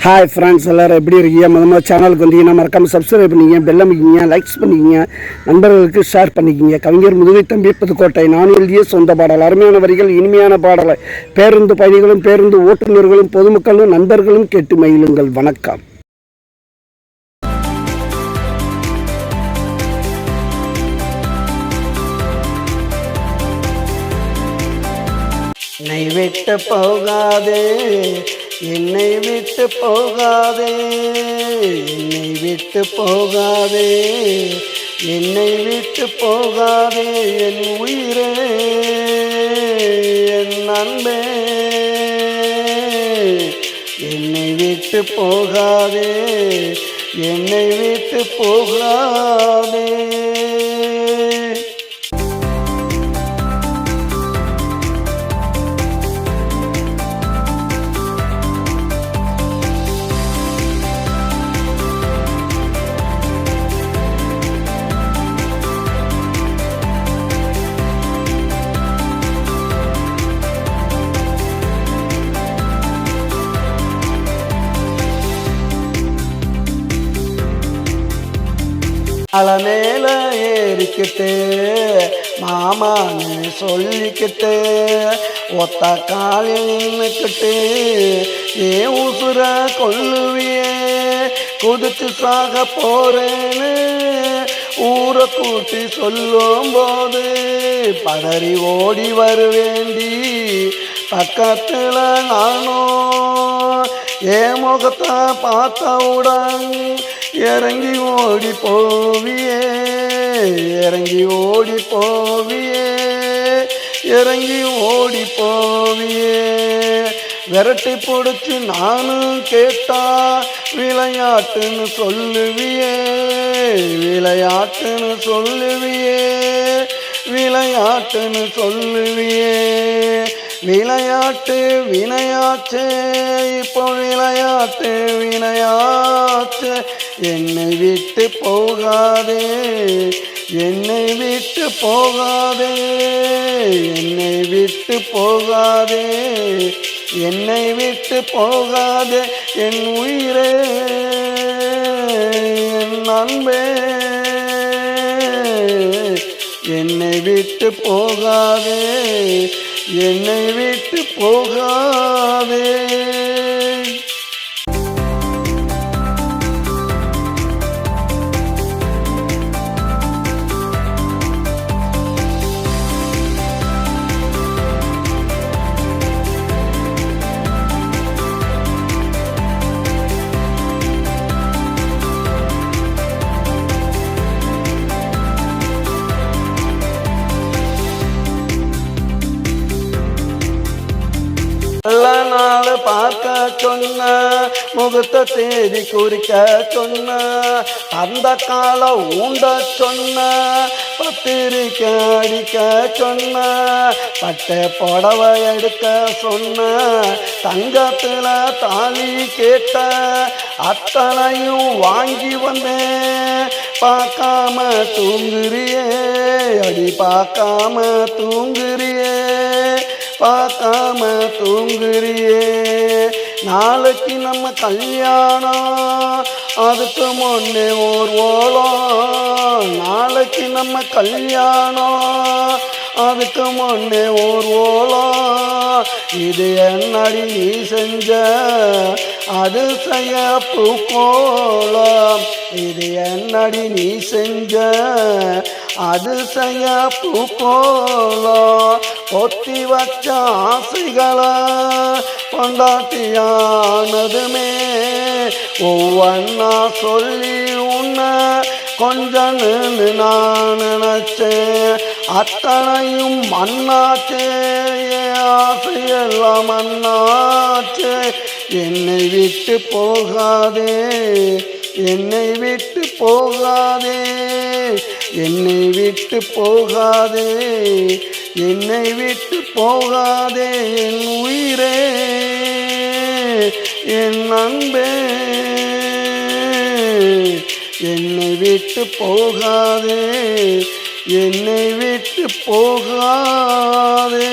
Hi friends, எல்லோரும் எப்படி இருக்கீங்க? முதல்ல சேனலுக்கு வந்தீங்கன்னா மறக்காமல் சப்ஸ்கிரைப் பண்ணிக்கிங்க, பெல் அமைக்கிங்க, லைக்ஸ் பண்ணிக்கிங்க, நண்பர்களுக்கு ஷேர் பண்ணிக்கிங்க. கவிஞர் முதுகை தம்பி புதுக்கோட்டை. நான் எழுதிய சொந்த பாடல். அருமையான வரிகள், இனிமையான பாடலை பேருந்து பயணிகளும் பேருந்து ஓட்டுநர்களும் பொதுமக்களும் நண்பர்களும் கேட்டு மகிழுங்கள். வணக்கம். என்னை விட்டு போகாதே, என்னை விட்டு போகாதே, என்னை விட்டு போகாதே, என்னை விட்டு போகாதே, என் உயிரே, என் அன்பே, என்னை விட்டு போகாதே, என்னை விட்டு போகாதே. மலை மேல ஏறிக்கிட்டு மாமான்னு சொல்லிக்கிட்டு ஒத்த காலில் நின்றுக்கிட்டு ஏன் உசுர கொல்லுவியே, குதிச்சு சாக போறேன்னு ஊரை கூட்டி சொல்லும் போது பதறி ஓடி வருவேண்டி. பக்கத்துல நானும் என் முகத்தை பார்த்தவுடன் இறங்கி ஓடி போவியே, இறங்கி ஓடி போவியே, இறங்கி ஓடி போவியே. விரட்டி பிடிச்சி நானும் கேட்டா விளையாட்டுன்னு சொல்லுவியே, விளையாட்டுன்னு சொல்லுவியே, விளையாட்டுன்னு சொல்லுவியே. விளையாட்டு வினையாச்சே, இப்போ விளையாட்டு வினையாச்சே. என்னை விட்டு போகாதே, என்னை விட்டு போகாதே, என்னை விட்டு போகாதே, என்னை விட்டு போகாதே, என் உயிரே, என் அன்பே, என்னை விட்டு போகாதே, என்னை விட்டு போகாதே. நல்ல நாள் பார்க்க சொன்ன, முகத்தை தேடி குறிக்க சொன்ன, அந்த காலம் ஊண்ட சொன்ன, பத்திரிக்கை அடிக்க சொன்ன, பட்டை புடவை எடுக்க சொன்ன, தங்கத்துல தாலி கேட்ட அத்தனையும் வாங்கி வந்தேன். பார்க்காம தூங்குறியே, அடி பார்க்காம தூங்குறியே, பார்க்காம தூங்குறியே. நாளைக்கு நம்ம கல்யாணம், அதுக்கு முன்னே ஓர் ஓலம். நாளைக்கு நம்ம கல்யாணம், அதுக்கு முன்னே ஓர் ஓலம். இது என்னடி நீ செஞ்ச அதிசய பூக்கோளம், இது என்னடி நீ செஞ்ச அதிசய பூக்கோளம். பொத்தி வச்ச ஆசைகளை கொண்டாட்டியானதுமே ஒவ்வொன்னா சொல்லி உன்னை கொஞ்சன்னு நான் நினைச்சேன். அத்தனையும் மண்ணாச்சே, ஆசையெல்லாம் மண்ணாச்சே. என்னை விட்டு போகாதே, என்னை விட்டு போகாதே, என்னை விட்டு போகாதே, என்னை விட்டு போகாதே, என் உயிரே, என் அன்பே, என்னை விட்டு போகாதே, என்னை விட்டு போகாதே.